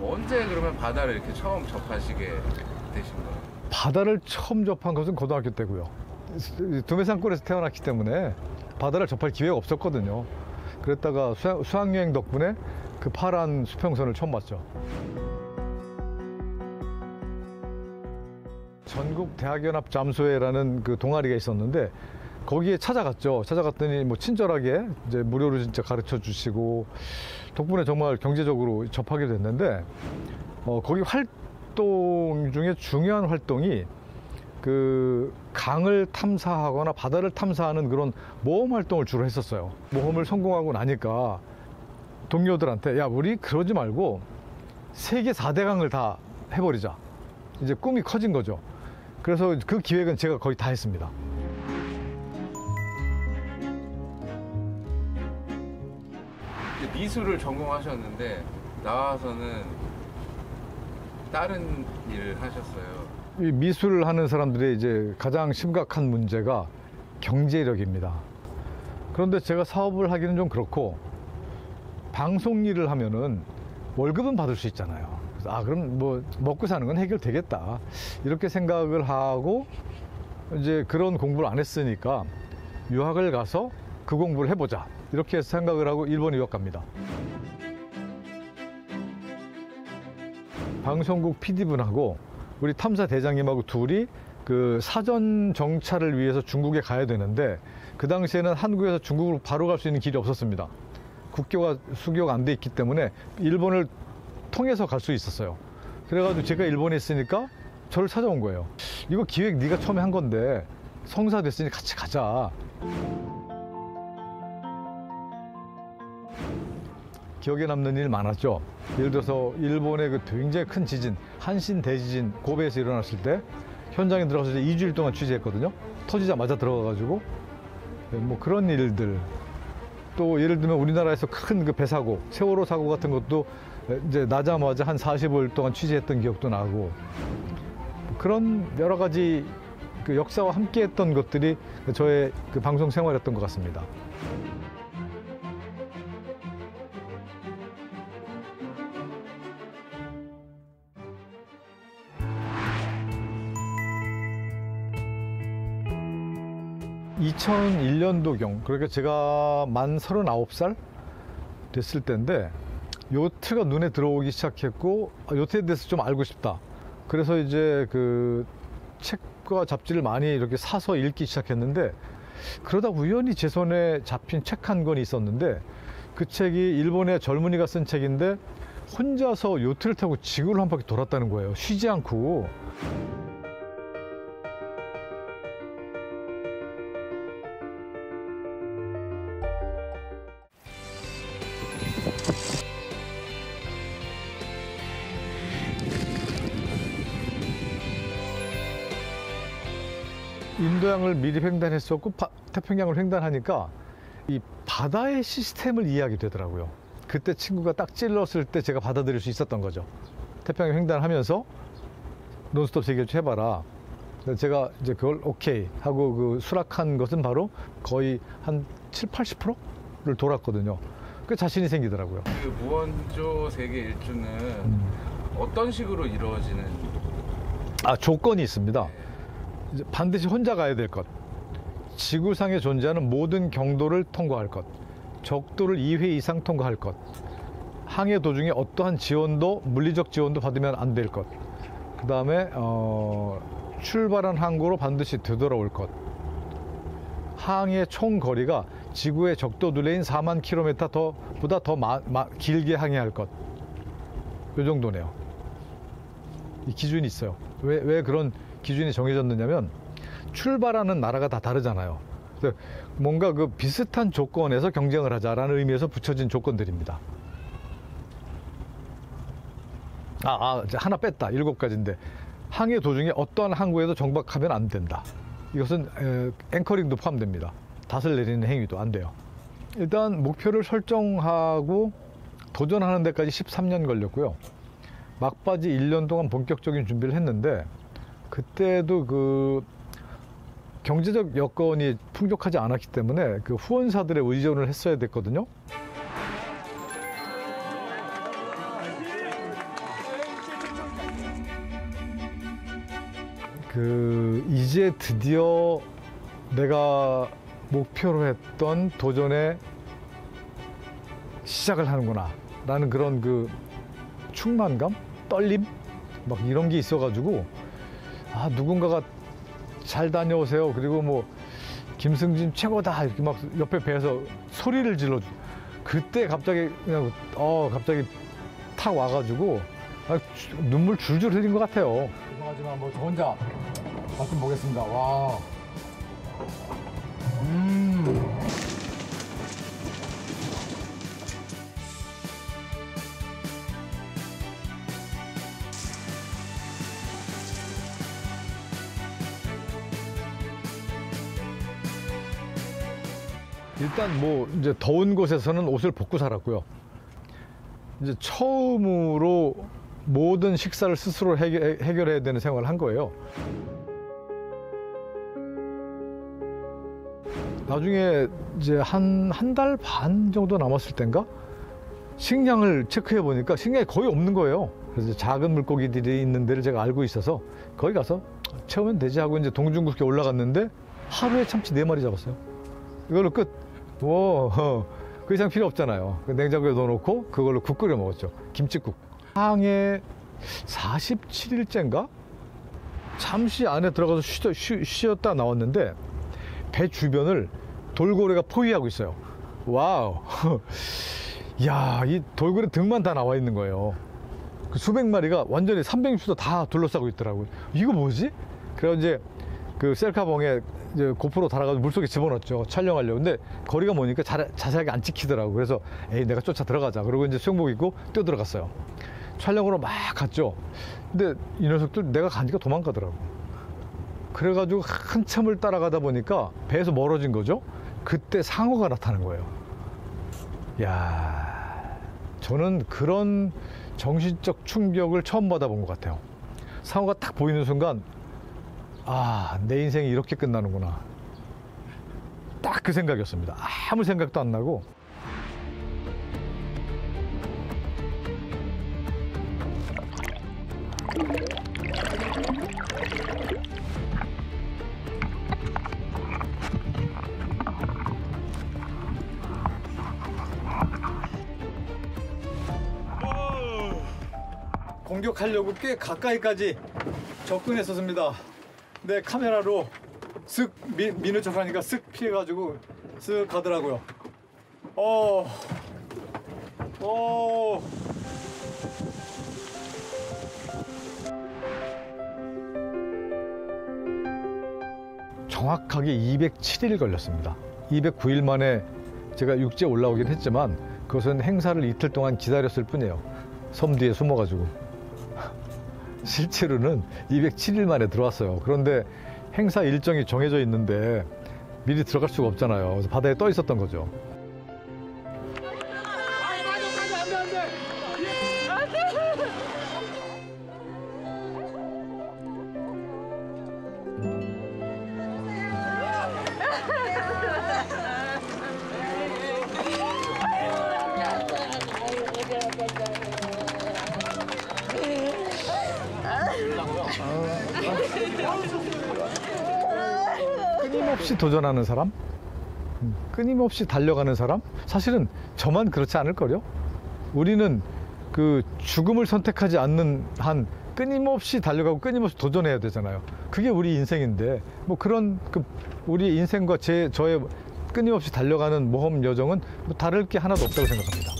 언제 그러면 바다를 이렇게 처음 접하시게 되신 거예요? 바다를 처음 접한 것은 고등학교 때고요. 두메산골에서 태어났기 때문에 바다를 접할 기회가 없었거든요. 그랬다가 수학여행 덕분에 그 파란 수평선을 처음 봤죠. 전국 대학연합 잠수회라는 그 동아리가 있었는데 거기에 찾아갔죠. 찾아갔더니 뭐 친절하게 이제 무료로 진짜 가르쳐 주시고 덕분에 정말 경제적으로 접하게 됐는데 거기 활동 중에 중요한 활동이 그 강을 탐사하거나 바다를 탐사하는 그런 모험 활동을 주로 했었어요. 모험을 성공하고 나니까 동료들한테 야 우리 그러지 말고 세계 4대 강을 다 해버리자. 이제 꿈이 커진 거죠. 그래서 그 기획은 제가 거의 다 했습니다. 미술을 전공하셨는데 나와서는 다른 일을 하셨어요. 이 미술을 하는 사람들의 이제 가장 심각한 문제가 경제력입니다. 그런데 제가 사업을 하기는 좀 그렇고 방송 일을 하면은 월급은 받을 수 있잖아요. 그래서 그럼 뭐 먹고 사는 건 해결되겠다 이렇게 생각을 하고 이제 그런 공부를 안 했으니까 유학을 가서 그 공부를 해보자 이렇게 생각을 하고 일본 유학 갑니다. 방송국 PD분하고 우리 탐사 대장님하고 둘이 그 사전 정찰을 위해서 중국에 가야 되는데 그 당시에는 한국에서 중국으로 바로 갈 수 있는 길이 없었습니다. 국교가 수교가 안 돼 있기 때문에 일본을 통해서 갈 수 있었어요. 그래가지고 제가 일본에 있으니까 저를 찾아온 거예요. 이거 기획 네가 처음에 한 건데 성사 됐으니 같이 가자. 기억에 남는 일 많았죠. 예를 들어서 일본의 그 굉장히 큰 지진, 한신 대지진 고베에서 일어났을 때 현장에 들어가서 2주일 동안 취재했거든요. 터지자마자 들어가가지고 뭐 그런 일들. 또 예를 들면 우리나라에서 큰 그 배사고, 세월호 사고 같은 것도 이제 나자마자 한 45일 동안 취재했던 기억도 나고 그런 여러 가지 그 역사와 함께했던 것들이 저의 그 방송 생활이었던 것 같습니다. (2001년도경) 그러니까 제가 만 39살 됐을 때인데 요트가 눈에 들어오기 시작했고 요트에 대해서 좀 알고 싶다. 그래서 이제 그 책과 잡지를 많이 이렇게 사서 읽기 시작했는데 그러다 우연히 제 손에 잡힌 책 한 권이 있었는데 그 책이 일본의 젊은이가 쓴 책인데 혼자서 요트를 타고 지구를 한 바퀴 돌았다는 거예요. 쉬지 않고. 인도양을 미리 횡단했었고 태평양을 횡단하니까 이 바다의 시스템을 이해하게 되더라고요. 그때 친구가 딱 찔렀을 때 제가 받아들일 수 있었던 거죠. 태평양 횡단하면서 논스톱 세계일주 해봐라. 제가 이제 그걸 오케이 하고 그 수락한 것은 바로 거의 한 70~80%를 돌았거든요. 그 자신이 생기더라고요. 그 무원조 세계 일주는 어떤 식으로 이루어지는? 조건이 있습니다. 이제 반드시 혼자 가야 될 것, 지구상에 존재하는 모든 경도를 통과할 것, 적도를 2회 이상 통과할 것, 항해 도중에 어떠한 지원도, 물리적 지원도 받으면 안 될 것, 그 다음에 출발한 항구로 반드시 되돌아올 것, 항해 총 거리가 지구의 적도 둘레인 4만 km보다 더 길게 항해할 것. 이 정도네요. 이 기준이 있어요. 왜 그런 기준이 정해졌느냐면 출발하는 나라가 다 다르잖아요. 그래서 뭔가 그 비슷한 조건에서 경쟁을 하자라는 의미에서 붙여진 조건들입니다. 이제 하나 뺐다. 7가지인데 항해 도중에 어떠한 항구에도 정박하면 안 된다. 이것은 앵커링도 포함됩니다. 닷을 내리는 행위도 안 돼요. 일단 목표를 설정하고 도전하는 데까지 13년 걸렸고요. 막바지 1년 동안 본격적인 준비를 했는데 그때도 그 경제적 여건이 풍족하지 않았기 때문에 그 후원사들의 의존을 했어야 됐거든요. 이제 드디어 내가 목표로 했던 도전에 시작을 하는구나 라는 그런 충만감, 떨림 막 이런 게 있어가지고 누군가가 잘 다녀오세요, 그리고 뭐 김승진 최고다 이렇게 막 옆에 배에서 소리를 질러줘. 그때 갑자기 그냥 갑자기 탁 와가지고 눈물 줄줄 흘린 것 같아요. 죄송하지만 뭐 저 혼자 맛 좀 보겠습니다. 와. 일단 뭐 이제 더운 곳에서는 옷을 벗고 살았고요. 이제 처음으로 모든 식사를 스스로 해결해야 되는 생활을 한 거예요. 나중에 이제 한 달 반 정도 남았을 땐가 식량을 체크해 보니까 식량이 거의 없는 거예요. 그래서 작은 물고기들이 있는 데를 제가 알고 있어서 거기 가서 채우면 되지 하고 이제 동중국에 올라갔는데 하루에 참치 4마리 잡았어요. 이걸로 끝. 그 이상 필요 없잖아요. 냉장고에 넣어놓고 그걸로 국 끓여 먹었죠. 김치국. 항해 47일째인가? 잠시 안에 들어가서 쉬었다 나왔는데 배 주변을 돌고래가 포위하고 있어요. 와우. 야, 이 돌고래 등만 다 나와 있는 거예요. 그 수백 마리가 완전히 360도 다 둘러싸고 있더라고요. 이거 뭐지? 그래서 이제 그 셀카봉에 이제 고프로 달아가지고 물속에 집어넣었죠. 촬영하려고. 근데 거리가 머니까 자세하게 안 찍히더라고. 그래서 에이, 내가 쫓아 들어가자. 그리고 이제 수영복 입고 뛰어 들어갔어요. 촬영으로 막 갔죠. 근데 이 녀석들 내가 가니까 도망가더라고. 그래가지고 한참을 따라가다 보니까 배에서 멀어진 거죠. 그때 상어가 나타난 거예요. 야, 저는 그런 정신적 충격을 처음 받아본 것 같아요. 상어가 딱 보이는 순간 내 인생이 이렇게 끝나는구나. 딱 그 생각이었습니다. 아무 생각도 안 나고. 공격하려고 꽤 가까이까지 접근했었습니다. 내 카메라로 쓱 미는 척 하니까 쓱 피해가지고 쓱 가더라고요. 정확하게 207일 걸렸습니다. 209일 만에 제가 육지에 올라오긴 했지만 그것은 행사를 이틀 동안 기다렸을 뿐이에요. 섬 뒤에 숨어가지고. 실제로는 207일 만에 들어왔어요. 그런데 행사 일정이 정해져 있는데 미리 들어갈 수가 없잖아요. 그래서 바다에 떠 있었던 거죠. 끊임없이 도전하는 사람, 끊임없이 달려가는 사람, 사실은 저만 그렇지 않을걸요? 우리는 그 죽음을 선택하지 않는 한 끊임없이 달려가고 끊임없이 도전해야 되잖아요. 그게 우리 인생인데 뭐 그런 우리 인생과 저의 끊임없이 달려가는 모험 여정은 뭐 다를 게 하나도 없다고 생각합니다.